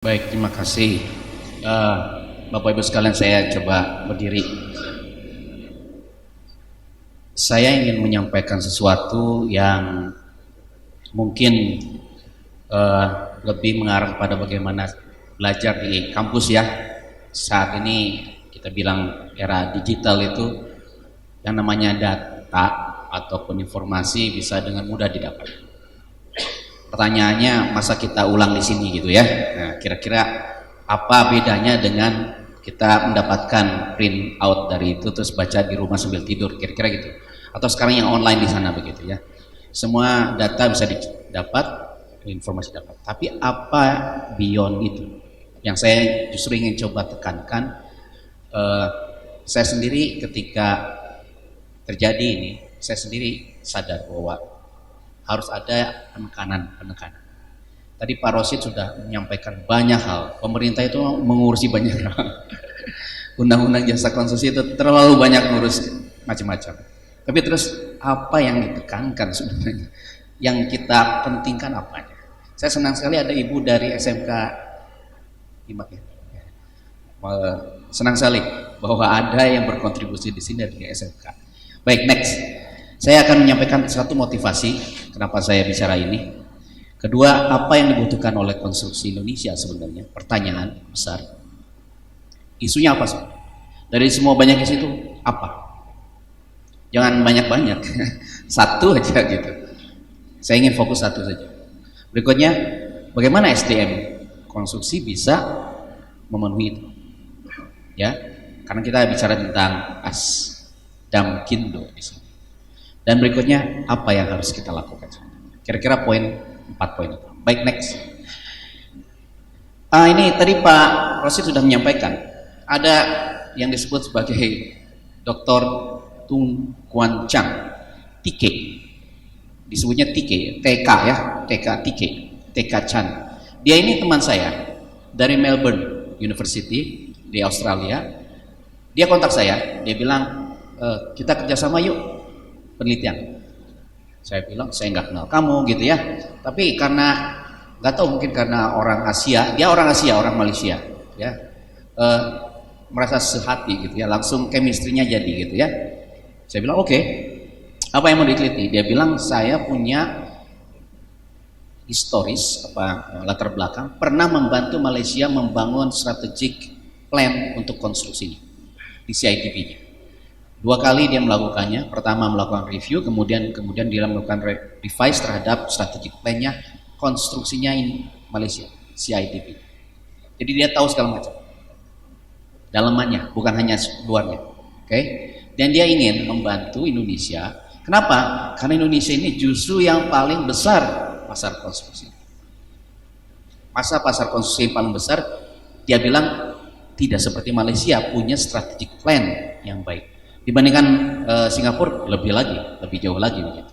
Baik, terima kasih. Eh, Bapak Ibu sekalian, saya coba berdiri. Saya ingin menyampaikan sesuatu yang mungkin eh, lebih mengarah pada bagaimana belajar di kampus ya. Saat ini kita bilang era digital itu yang namanya data ataupun informasi bisa dengan mudah didapat. Pertanyaannya, masa kita ulang di sini gitu ya? Nah, kira-kira apa bedanya dengan kita mendapatkan print out dari itu terus baca di rumah sambil tidur, kira-kira gitu? Atau sekarang yang online di sana begitu ya? Semua data bisa didapat, informasi dapat. Tapi apa beyond itu? Yang saya justru ingin coba tekankan, eh, saya sendiri ketika terjadi ini, saya sendiri sadar bahwa harus ada penekanan. Tadi Pak Rosid sudah menyampaikan banyak hal. Pemerintah itu mengurusi banyak hal. Undang-undang jasa konstruksi itu terlalu banyak ngurus macam-macam. Tapi terus apa yang ditekankan sebenarnya? Yang kita pentingkan apanya? Saya senang sekali ada ibu dari SMK Imak ya. Senang sekali bahwa ada yang berkontribusi di sini dari SMK. Baik, next. Saya akan menyampaikan satu motivasi kenapa saya bicara ini. Kedua, apa yang dibutuhkan oleh konstruksi Indonesia sebenarnya? Pertanyaan besar. Isunya apa sih? Dari semua banyak isu itu apa? Jangan banyak-banyak. Satu aja gitu. Saya ingin fokus satu saja. Berikutnya, bagaimana SDM konstruksi bisa memenuhi itu? Ya, karena kita bicara tentang Asdamkindo di sini. Dan berikutnya, apa yang harus kita lakukan? Kira-kira 4 poin. Baik, next. Ini tadi Pak Rosid sudah menyampaikan, ada yang disebut sebagai Dr. Tung Kuan Chang, TK. Disebutnya TK, TK ya, TK Chan. Dia ini teman saya dari Melbourne University di Australia. Dia kontak saya, dia bilang, kita kerjasama yuk penelitian. Saya bilang saya nggak kenal kamu gitu ya, tapi karena nggak tahu mungkin karena orang Asia, dia orang Asia, orang Malaysia ya, merasa sehati gitu ya, langsung chemistry-nya jadi gitu ya. Saya bilang oke, apa yang mau diteliti? Dia bilang saya punya historis latar belakang, pernah membantu Malaysia membangun strategic plan untuk konstruksinya di CITP-nya. 2 kali dia melakukannya. Pertama melakukan review, kemudian dia melakukan revise terhadap strategic plan-nya konstruksinya ini Malaysia, CITP. Jadi dia tahu segala macam dalamannya, bukan hanya luarnya. Oke? Dan dia ingin membantu Indonesia. Kenapa? Karena Indonesia ini justru yang paling besar pasar konstruksi. Pasar konstruksi yang paling besar, dia bilang tidak seperti Malaysia punya strategic plan yang baik. Dibandingkan Singapura lebih jauh lagi begitu.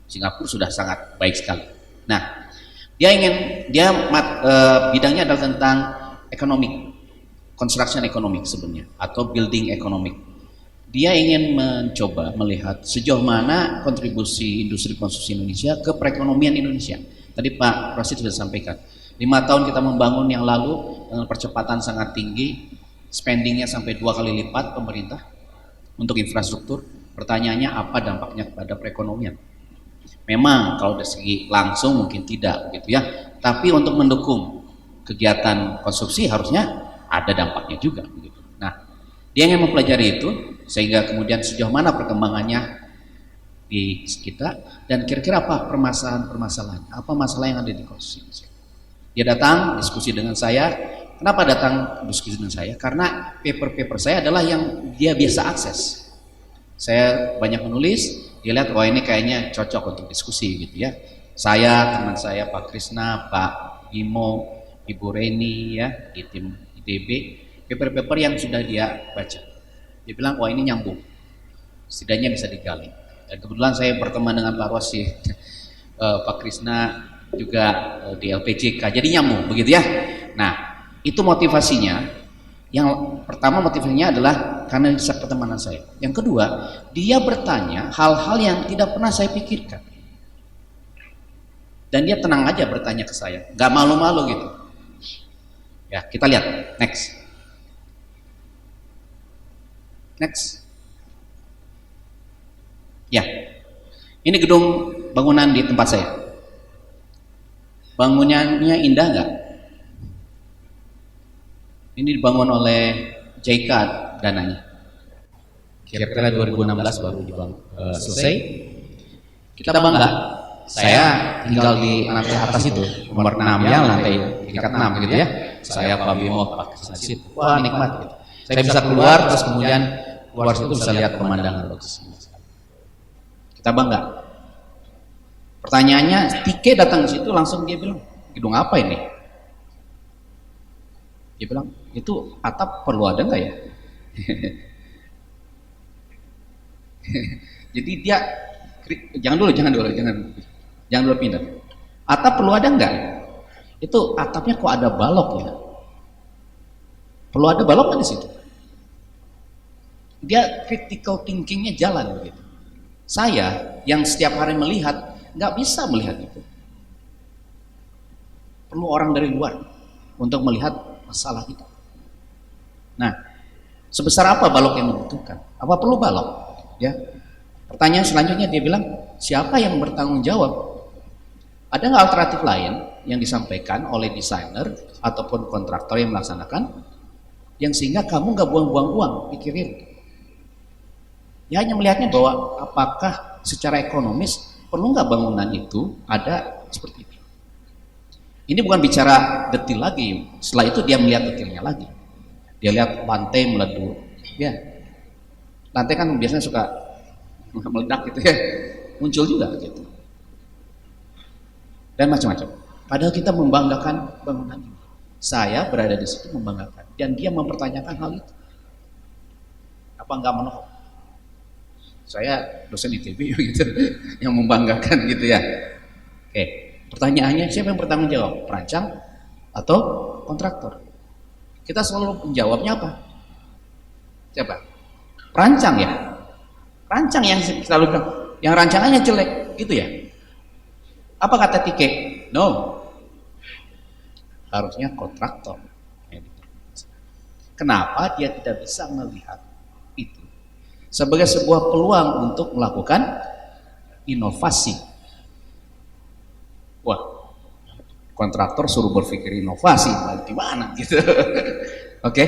Singapura sudah sangat baik sekali. Nah, bidangnya adalah tentang ekonomi, construction economic sebenarnya, atau building economic. Dia ingin mencoba melihat sejauh mana kontribusi industri konstruksi Indonesia ke perekonomian Indonesia. Tadi Pak Rosid sudah sampaikan, 5 tahun kita membangun yang lalu dengan percepatan sangat tinggi, spendingnya sampai 2 kali lipat pemerintah untuk infrastruktur. Pertanyaannya apa dampaknya kepada perekonomian? Memang kalau dari segi langsung mungkin tidak begitu ya, tapi untuk mendukung kegiatan konstruksi harusnya ada dampaknya juga begitu. Nah, dia ingin mempelajari itu sehingga kemudian sejauh mana perkembangannya di kita dan kira-kira apa permasalahan, apa masalah yang ada di konstruksi. Dia datang diskusi dengan saya. Kenapa datang diskusi dengan saya? Karena paper saya adalah yang dia biasa akses. Saya banyak menulis, dia lihat wah ini kayaknya cocok untuk diskusi gitu ya. Saya, teman saya Pak Krisna, Pak Bimo, Ibu Reni ya di tim ITB, paper yang sudah dia baca. Dia bilang wah ini nyambung, setidaknya bisa digali. Dan kebetulan saya berteman dengan Pak Rosid, Pak Krisna juga di LPJK, jadi nyambung begitu ya. Nah, itu motivasinya. Yang pertama motivasinya adalah karena pertemanan saya. Yang kedua, dia bertanya hal-hal yang tidak pernah saya pikirkan. Dan dia tenang aja bertanya ke saya, nggak malu-malu gitu. Ya, kita lihat. Next. Next. Ya. Ini gedung bangunan di tempat saya. Bangunannya indah nggak? Ini dibangun oleh JK dananya. Kira-kira 2016 baru dibangun selesai. Kita bangga. Saya tinggal di lantai atas itu, nomor 6 ya, lantai tingkat 6 gitu ya. Saya Pak Bimo pakai situ. Wah, nikmat gitu. Saya bisa keluar, terus kemudian keluar situ bisa lihat pemandangan bagus. Kita bangga. Pertanyaannya, Tike datang ke situ langsung dia bilang, gedung apa ini? Dia bilang, itu atap perlu ada nggak ya? Jadi dia jangan dulu pindah. Atap perlu ada nggak? Itu atapnya kok ada balok ya? Perlu ada balok nggak di situ? Dia critical thinkingnya jalan begitu. Saya yang setiap hari melihat nggak bisa melihat itu. Perlu orang dari luar untuk melihat masalah itu. Nah, sebesar apa balok yang dibutuhkan? Apa perlu balok? Ya. Pertanyaan selanjutnya dia bilang, siapa yang bertanggung jawab? Ada nggak alternatif lain yang disampaikan oleh desainer ataupun kontraktor yang melaksanakan, yang sehingga kamu nggak buang-buang uang pikirin? Ya hanya melihatnya bahwa apakah secara ekonomis perlu nggak bangunan itu ada seperti ini. Ini bukan bicara detil lagi. Setelah itu dia melihat detilnya lagi. Dia lihat lantai meledup. Ya, lantai kan biasanya suka meledak gitu ya, muncul juga gitu. Dan macam-macam. Padahal kita membanggakan bangunan ini. Saya berada di situ membanggakan, dan dia mempertanyakan hal itu. Apa enggak menolak? Saya dosen ITB gitu, yang membanggakan gitu ya. Oke, pertanyaannya siapa yang bertanggung jawab? Perancang atau kontraktor? Kita selalu menjawabnya apa? Siapa? Perancang ya. Perancang yang selalu bilang, yang rancangannya jelek, gitu ya. Apa kata Tike? No. Harusnya kontraktor. Kenapa dia tidak bisa melihat itu sebagai sebuah peluang untuk melakukan inovasi? Wah, kontraktor suruh berpikir inovasi, gimana gitu? Oke,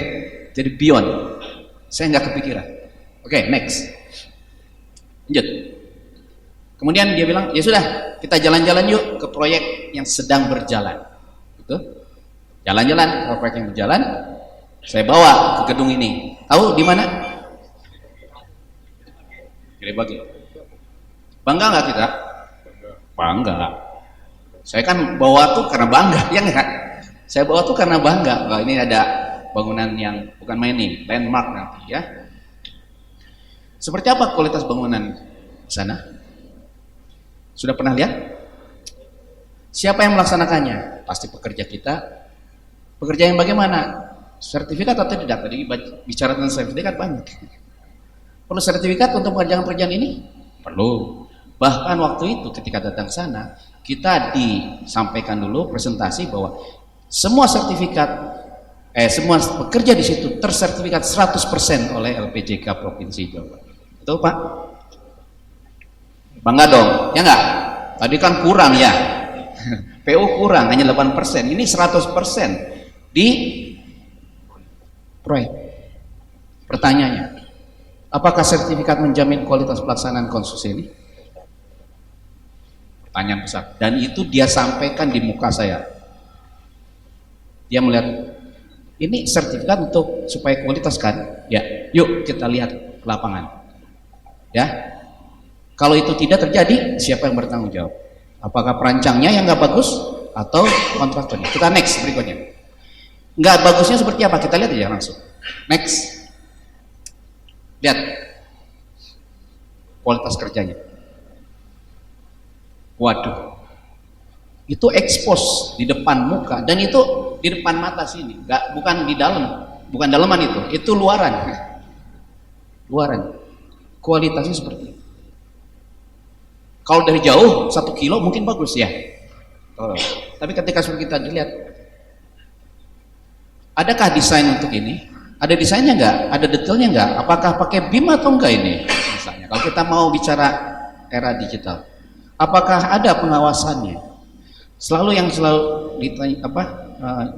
jadi beyond. Saya nggak kepikiran. Oke, next. Lanjut. Kemudian dia bilang, ya sudah, kita jalan-jalan yuk ke proyek yang sedang berjalan. Gitu. Jalan-jalan ke proyek yang berjalan. Saya bawa ke gedung ini. Tahu di mana? Gede-bagi. Bangga nggak kita? Bangga. Saya kan bawa tuh karena bangga, ya nggak? Saya bawa tuh karena bangga. Wah, ini ada bangunan yang bukan main nih, landmark nanti ya. Seperti apa kualitas bangunan di sana? Sudah pernah lihat? Siapa yang melaksanakannya? Pasti pekerja kita. Pekerja yang bagaimana? Sertifikat atau tidak? Tadi bicara tentang sertifikat banyak. Perlu sertifikat untuk mengerjakan pekerjaan ini? Perlu. Bahkan waktu itu ketika datang sana, kita disampaikan dulu presentasi bahwa semua sertifikat, semua pekerja di situ tersertifikat 100% oleh LPJK Provinsi Jawa Barat. Betul Pak? Bangga dong, ya enggak? Tadi kan kurang ya. PU kurang, hanya 8%. Ini 100% di proyek. Pertanyaannya, apakah sertifikat menjamin kualitas pelaksanaan konstruksi ini? Pertanyaan besar. Dan itu dia sampaikan di muka saya. Dia melihat, ini sertifikat untuk supaya kualitas kan? Ya, yuk kita lihat ke lapangan. Ya, kalau itu tidak terjadi, siapa yang bertanggung jawab? Apakah perancangnya yang nggak bagus atau kontraktornya? Kita next berikutnya. Nggak bagusnya seperti apa? Kita lihat aja langsung. Next, lihat kualitas kerjanya. Waduh, itu expose di depan muka, dan itu di depan mata sini, bukan di dalam, bukan dalaman itu luaran, luaran. Kualitasnya seperti itu. Kalau dari jauh 1 kilo mungkin bagus ya. Tapi ketika sudah kita dilihat, Adakah desain untuk ini? Ada desainnya nggak? Ada detailnya nggak? Apakah pakai BIM atau enggak ini? Misalnya, kalau kita mau bicara era digital, apakah ada pengawasannya? Selalu ditanya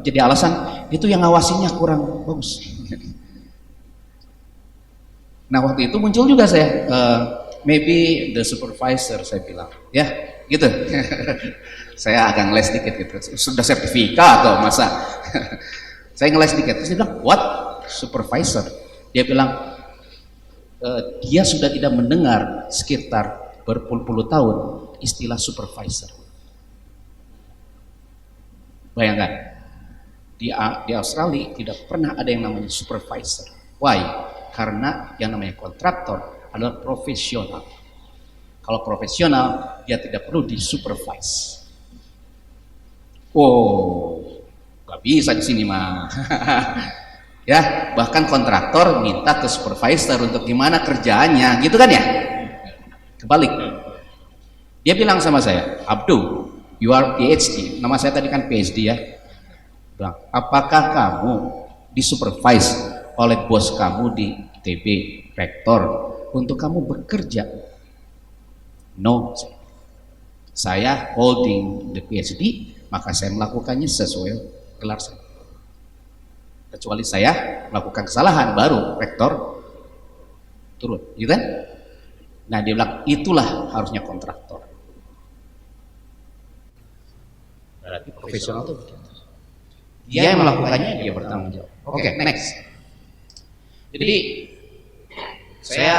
jadi alasan itu yang ngawasinya kurang bagus. Nah waktu itu muncul juga saya, maybe the supervisor, saya bilang, ya gitu. Saya agak ngeles dikit gitu. Sudah sertifikat atau masa? Saya ngeles dikit. Terus dia bilang, what? Supervisor? Dia bilang, dia sudah tidak mendengar sekitar berpuluh-puluh tahun istilah supervisor. Bayangkan, di Australia tidak pernah ada yang namanya supervisor. Why? Karena yang namanya kontraktor adalah profesional. Kalau profesional, dia tidak perlu disupervise. Oh, nggak bisa di sini mah. Ya, bahkan kontraktor minta ke supervisor untuk gimana kerjaannya, gitu kan ya? Kebalik. Dia bilang sama saya, Abdul, you are PhD. Nama saya tadi kan PhD ya. Bilang, apakah kamu disupervise oleh bos kamu di ITB, rektor, untuk kamu bekerja? No. Saya holding the PhD, maka saya melakukannya sesuai gelar saya. Kecuali saya melakukan kesalahan, baru rektor turun, gitu kan? Nah dia bilang itulah harusnya kontraktor. Berarti profesional itu dia yang melakukannya, dia bertanggung jawab. Oke, next. Jadi saya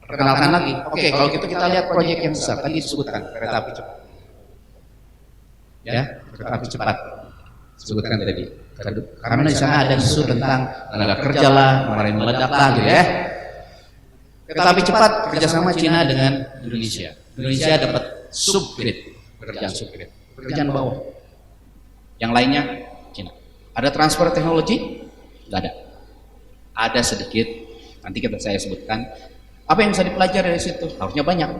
perkenalkan lagi. Oke, kalau gitu kita lihat proyek yang besar tadi disebutkan kereta api cepat. Ya, kereta api cepat disebutkan tadi. Karena di sana ada isu tentang tenaga kerja lah, kemarin meledak lah gitu ya. Kereta api cepat kerjasama Cina dengan Indonesia. Indonesia dapat subgrid, pekerjaan subgrid, pekerjaan bawah. Yang lainnya Cina. Ada transfer teknologi? Nggak ada. Ada sedikit. Nanti saya sebutkan. Apa yang bisa dipelajari dari situ? Harusnya banyak.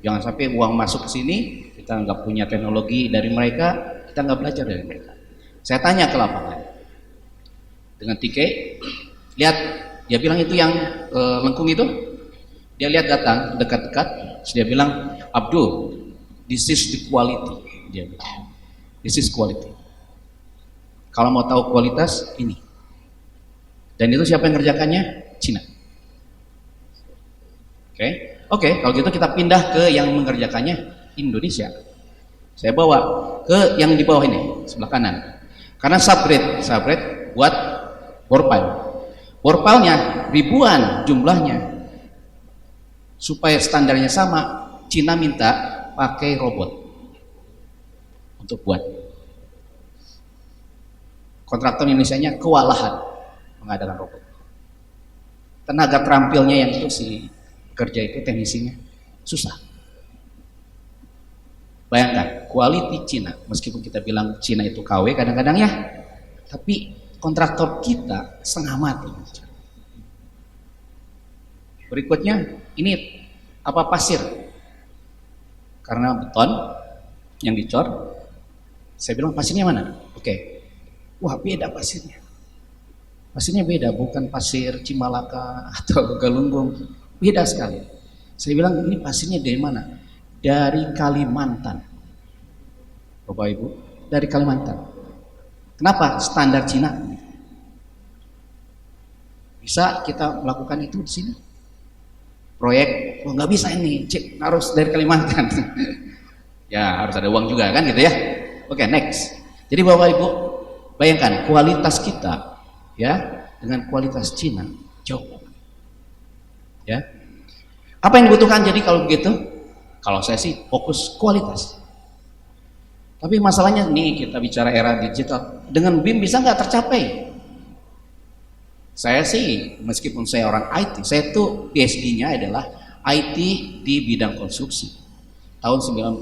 Jangan sampai uang masuk ke sini, kita nggak punya teknologi dari mereka, kita nggak belajar dari mereka. Saya tanya ke lapangan dengan Tike, lihat, dia bilang itu yang lengkung itu, dia lihat datang dekat-dekat, dia bilang, Abdul, this is the quality, dia bilang, this is quality. Kalau mau tahu kualitas ini, dan itu siapa yang ngerjakannya? Cina. Oke, kalau gitu kita pindah ke yang mengerjakannya Indonesia. Saya bawa ke yang di bawah ini, sebelah kanan. Karena subgrid buat bore pile. Bore pile-nya ribuan jumlahnya. Supaya standarnya sama, Cina minta pakai robot untuk buat. Kontraktor Indonesianya kewalahan mengadakan robot. Tenaga terampilnya yang itu si kerja itu teknisinya susah. Bayangkan, quality Cina, meskipun kita bilang Cina itu KW kadang-kadang ya, tapi kontraktor kita setengah mati. Berikutnya, ini apa pasir? Karena beton yang dicor, saya bilang pasirnya mana? Oke. Wah, beda pasirnya. Pasirnya beda, bukan pasir Cimalaka atau Galunggung. Beda sekali. Saya bilang ini pasirnya dari mana? Dari Kalimantan. Bapak Ibu, dari Kalimantan. Kenapa? Standar Cina. Bisa kita melakukan itu di sini? Proyek, wah nggak bisa ini, harus dari Kalimantan. Ya harus ada uang juga kan gitu ya. Oke, next. Jadi Bapak Ibu, bayangkan kualitas kita ya dengan kualitas Cina jauh. Ya, apa yang dibutuhkan jadi kalau begitu? Kalau saya sih fokus kualitas. Tapi masalahnya nih kita bicara era digital, dengan BIM bisa nggak tercapai? Saya sih meskipun saya orang IT, saya tuh PhD-nya adalah IT di bidang konstruksi. Tahun 96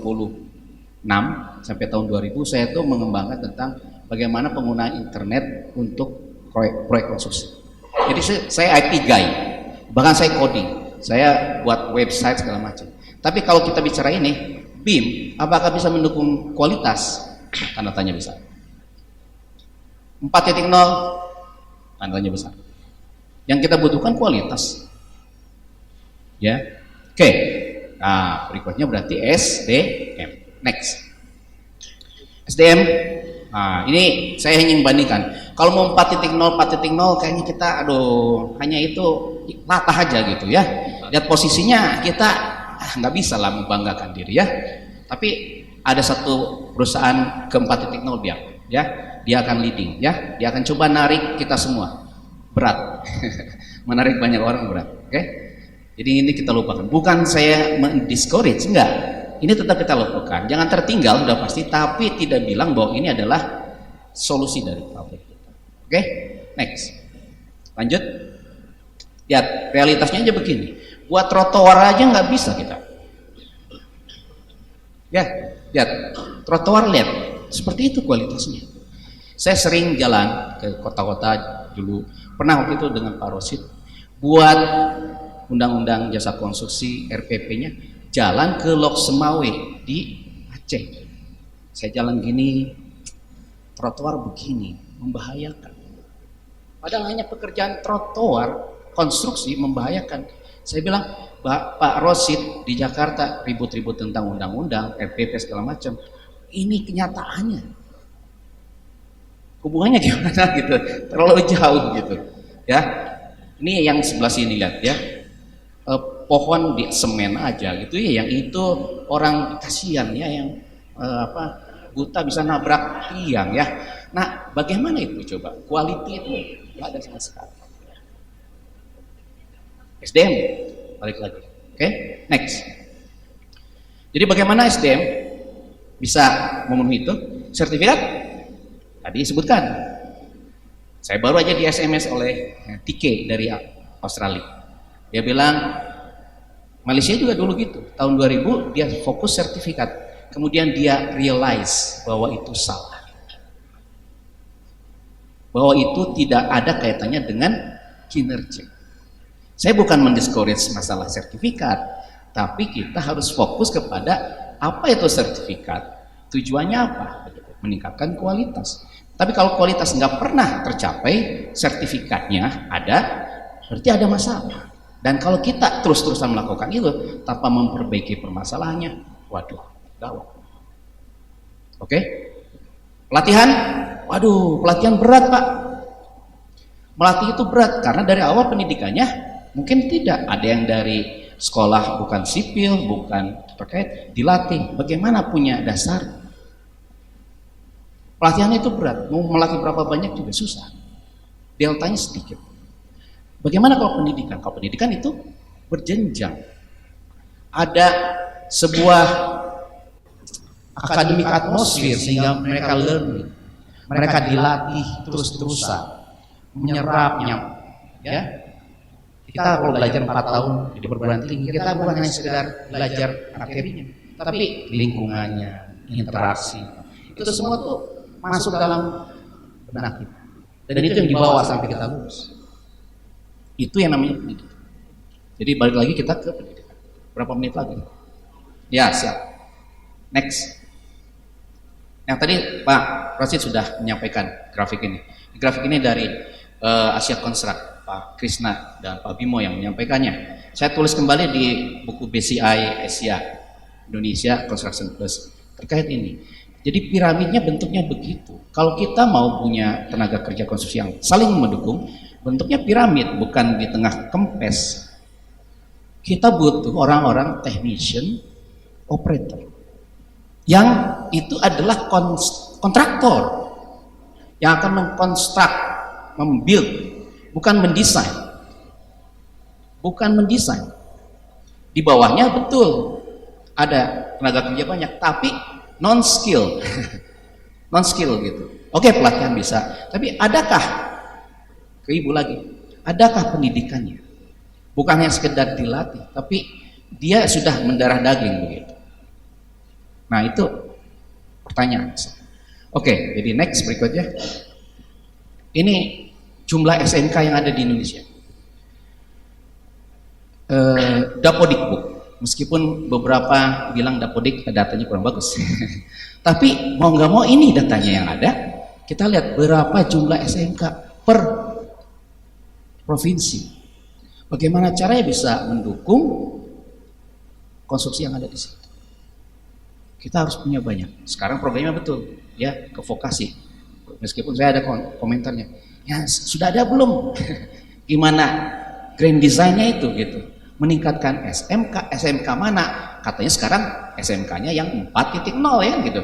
sampai tahun 2000 saya tuh mengembangkan tentang bagaimana penggunaan internet untuk proyek konstruksi. Jadi saya IT guy. Bahkan saya coding, saya buat website segala macam. Tapi kalau kita bicara ini, BIM, apakah bisa mendukung kualitas? Tanda tanya bisa. 4.0 angkanya besar. Yang kita butuhkan kualitas. Ya. Oke. Nah, berikutnya berarti SDM. Next. SDM. Nah, ini saya ingin bandingkan. Kalau mau 4.0 kayaknya kita hanya itu latah aja gitu ya. Lihat posisinya kita nggak bisa lah membanggakan diri ya. Tapi ada satu perusahaan ke 4.0 dia akan leading ya. Dia akan coba narik kita semua. Berat. Menarik banyak orang berat. Oke? Jadi ini kita lupakan. Bukan saya mendiscourage, enggak. Ini tetap kita lakukan. Jangan tertinggal sudah pasti, tapi tidak bilang bahwa ini adalah solusi dari pabrik kita. Oke? Next. Lanjut. Lihat, realitasnya aja begini. Buat trotoar aja nggak bisa kita. Ya, lihat. Trotoar lihat. Seperti itu kualitasnya. Saya sering jalan ke kota-kota dulu. Pernah waktu itu dengan Pak Rosid buat undang-undang jasa konstruksi RPP-nya jalan ke Lok Semawe di Aceh. Saya jalan gini, trotoar begini, membahayakan. Padahal hanya pekerjaan trotoar, konstruksi membahayakan. Saya bilang, Pak Rosid di Jakarta ribut-ribut tentang undang-undang, RPP segala macam. Ini kenyataannya. Hubungannya gimana gitu? Terlalu jauh gitu. Ya, ini yang sebelah sini lihat ya. Pohon di semen aja gitu ya, yang itu orang kasihan ya, yang buta bisa nabrak tiang ya. Nah, bagaimana itu coba? Quality itu nggak ada sama sekali. SDM balik lagi. Oke, next. Jadi bagaimana SDM bisa memenuhi itu? Sertifikat tadi disebutkan. Saya baru aja di SMS oleh Tike dari Australia. Dia bilang Malaysia juga dulu gitu. Tahun 2000 dia fokus sertifikat. Kemudian dia realize bahwa itu salah. Bahwa itu tidak ada kaitannya dengan kinerja. Saya bukan mendiscourage masalah sertifikat, tapi kita harus fokus kepada apa itu sertifikat. Tujuannya apa? Meningkatkan kualitas. Tapi kalau kualitas nggak pernah tercapai, sertifikatnya ada, berarti ada masalah. Dan kalau kita terus-terusan melakukan itu tanpa memperbaiki permasalahannya, waduh, gawat. Oke? Pelatihan, waduh, pelatihan berat Pak. Melatih itu berat karena dari awal pendidikannya mungkin tidak. Ada yang dari sekolah bukan sipil, bukan terkait, dilatih. Bagaimana punya dasar? Pelatihan itu berat, mau melatih berapa banyak juga susah. Deltanya sedikit. Bagaimana kalau pendidikan? Kalau pendidikan itu berjenjang. Ada sebuah akademik atmosfer sehingga mereka learning. Mereka dilatih terus-terusan, menyerapnya. Ya, kita kalau belajar 4 tahun di perguruan tinggi, kita bukan hanya sekedar belajar materinya, tapi lingkungannya, interaksi, itu semua tuh masuk dalam benak kita. Dan itu yang dibawa sampai kita lulus. Itu yang namanya pendidikan. Jadi balik lagi kita ke pendidikan. Berapa menit lagi? Ya, siap. Next. Yang tadi Pak Rosid sudah menyampaikan grafik ini. Grafik ini dari Asia Construct, Pak Krisna dan Pak Bimo yang menyampaikannya. Saya tulis kembali di buku BCI Asia Indonesia Construction Plus terkait ini. Jadi piramidnya bentuknya begitu. Kalau kita mau punya tenaga kerja konstruksi yang saling mendukung, bentuknya piramid, bukan di tengah kempes. Kita butuh orang-orang technician, operator, yang itu adalah kontraktor yang akan mengkonstruk, membuild, bukan mendesain. Bukan mendesain. Di bawahnya betul ada tenaga kerja banyak, tapi non skill gitu. Oke, pelatihan bisa, tapi adakah ke ibu lagi, adakah pendidikannya? Bukan hanya sekedar dilatih, tapi dia sudah mendarah daging begitu. Nah, itu pertanyaan. Oke, jadi next berikutnya. Ini jumlah SMK yang ada di Indonesia. Dapodikbud. Meskipun beberapa bilang Dapodik datanya kurang bagus. Tapi mau nggak mau ini datanya yang ada. Kita lihat berapa jumlah SMK per provinsi. Bagaimana caranya bisa mendukung konstruksi yang ada di situ. Kita harus punya banyak. Sekarang programnya betul, ya, ke vokasi. Meskipun saya ada komentarnya, ya sudah ada belum? Gimana grand design-nya itu gitu? Meningkatkan SMK, SMK mana? Katanya sekarang SMK-nya yang 4.0 ya gitu.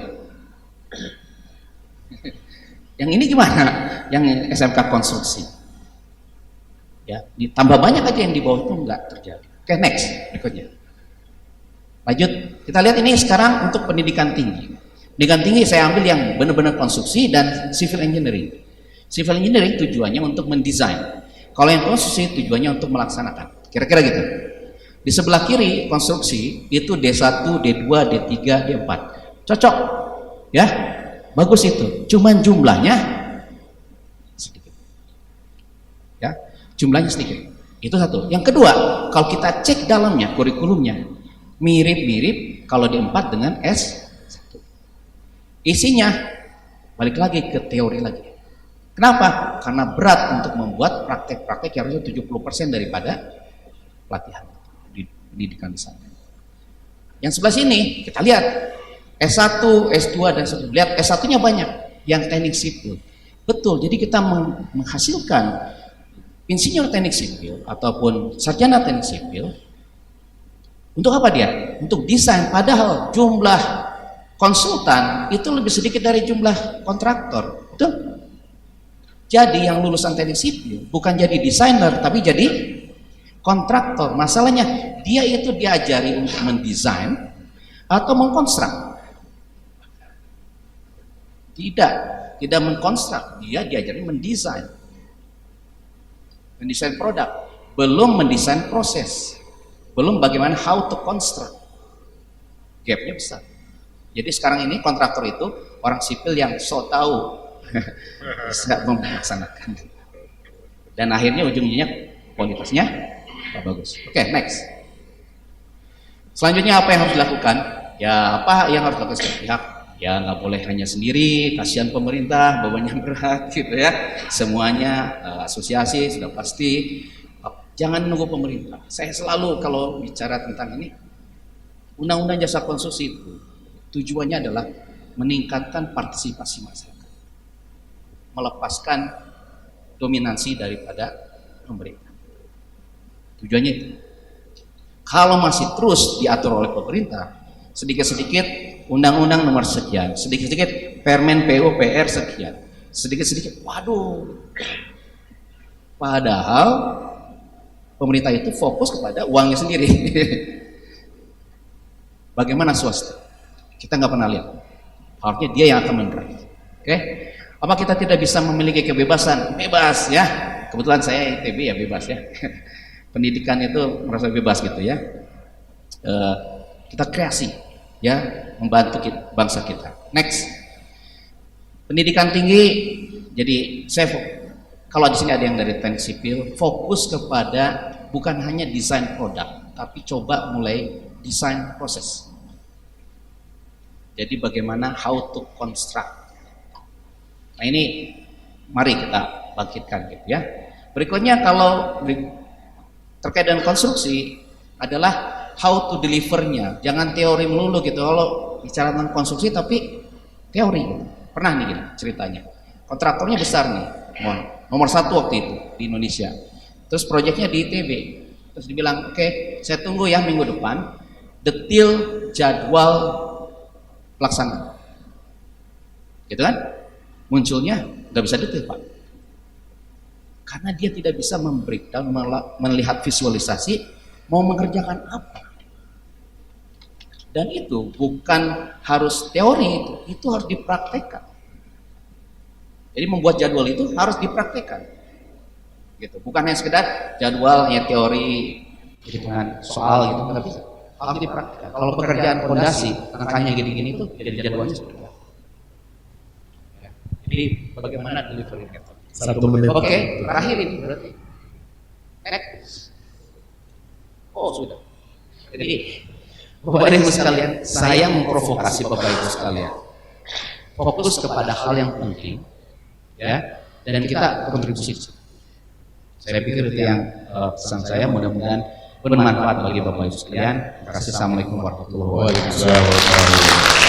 Yang ini gimana? Yang SMK konstruksi. Ya, ditambah banyak aja yang di bawah itu enggak terjadi. Oke, next, berikutnya. Lanjut, kita lihat ini sekarang untuk pendidikan tinggi. Pendidikan tinggi saya ambil yang benar-benar konstruksi dan civil engineering. Civil engineering tujuannya untuk mendesain. Kalau yang konstruksi tujuannya untuk melaksanakan. Kira-kira gitu. Di sebelah kiri konstruksi itu D1, D2, D3, D4. Cocok. Ya. Bagus itu. Cuman jumlahnya sedikit. Ya. Jumlahnya sedikit. Itu satu. Yang kedua, kalau kita cek dalamnya, kurikulumnya mirip-mirip kalau D4 dengan S1. Isinya balik lagi ke teori lagi. Kenapa? Karena berat untuk membuat praktek-praktek yang harusnya 70% daripada pelatihan di pendidikan di sana. Yang sebelah sini kita lihat S1, S2 dan S1. Lihat S1-nya banyak yang teknik sipil. Betul, jadi kita menghasilkan insinyur teknik sipil ataupun sarjana teknik sipil. Untuk apa dia? Untuk desain, padahal jumlah konsultan itu lebih sedikit dari jumlah kontraktor. Betul? Jadi yang lulusan teknik sipil bukan jadi desainer tapi jadi kontraktor. Masalahnya dia itu diajari untuk mendesain atau mengkonstruk. Tidak mengkonstruk, dia diajari mendesain. Mendesain produk, belum mendesain proses. Belum bagaimana how to construct. Gapnya besar. Jadi sekarang ini kontraktor itu orang sipil yang so tahu bisa melaksanakan. Dan akhirnya ujung-ujungnya kualitasnya bagus. Oke, next. Selanjutnya apa yang harus dilakukan? Ya apa yang harus dilakukan setiap pihak? Ya nggak boleh hanya sendiri, kasihan pemerintah, bebannya berat gitu ya. Semuanya asosiasi sudah pasti. Jangan nunggu pemerintah. Saya selalu kalau bicara tentang ini, undang-undang jasa konstruksi itu tujuannya adalah meningkatkan partisipasi masyarakat, melepaskan dominansi daripada pemerintah. Tujuannya itu. Kalau masih terus diatur oleh pemerintah, sedikit-sedikit undang-undang nomor sekian, sedikit-sedikit permen PUPR sekian, sedikit-sedikit, waduh. Padahal pemerintah itu fokus kepada uangnya sendiri. Bagaimana swasta? Kita nggak pernah lihat. Harusnya dia yang akan mendrive. Oke? Apa kita tidak bisa memiliki kebebasan? Bebas ya. Kebetulan saya ITB ya bebas ya. Pendidikan itu merasa bebas gitu ya. Kita kreasi ya, membantu bangsa kita. Next. Pendidikan tinggi. Jadi saya kalau di sini ada yang dari teknik sipil, fokus kepada bukan hanya desain produk, tapi coba mulai desain proses. Jadi bagaimana how to construct. Nah ini mari kita bangkitkan gitu ya. Berikutnya kalau terkait dengan konstruksi adalah how to delivernya. Jangan teori melulu gitu. Kalau bicara tentang konstruksi tapi teori. Pernah nih gitu ceritanya. Kontraktornya besar nih. Nomor 1 waktu itu di Indonesia. Terus proyeknya di ITB. Terus dibilang, oke, saya tunggu ya minggu depan detail jadwal pelaksanaan. Gitu kan? Munculnya nggak bisa detail Pak. Karena dia tidak bisa membreakdown, melihat visualisasi mau mengerjakan apa. Dan itu bukan harus teori, itu harus dipraktekkan. Jadi membuat jadwal itu harus dipraktekkan, gitu. Bukan hanya sekedar jadwal ya teori dengan soal gitu, tapi harus dipraktekkan. Kalau pekerjaan fondasi, rangkanya gini-gini itu jadi jadwalnya seperti apa? Jadi bagaimana delivery method? 1 menit. Oke, terakhir ini berarti. Next. Oh sudah. Jadi Bapak Ibu sekalian, saya memprovokasi Bapak Ibu sekalian. Fokus kepada hal yang penting. ya, dan kita kontribusi. Saya pikir itu yang pesan saya, mudah-mudahan bermanfaat bagi Bapak Ibu sekalian. Terima kasih. Assalamualaikum warahmatullahi wabarakatuh.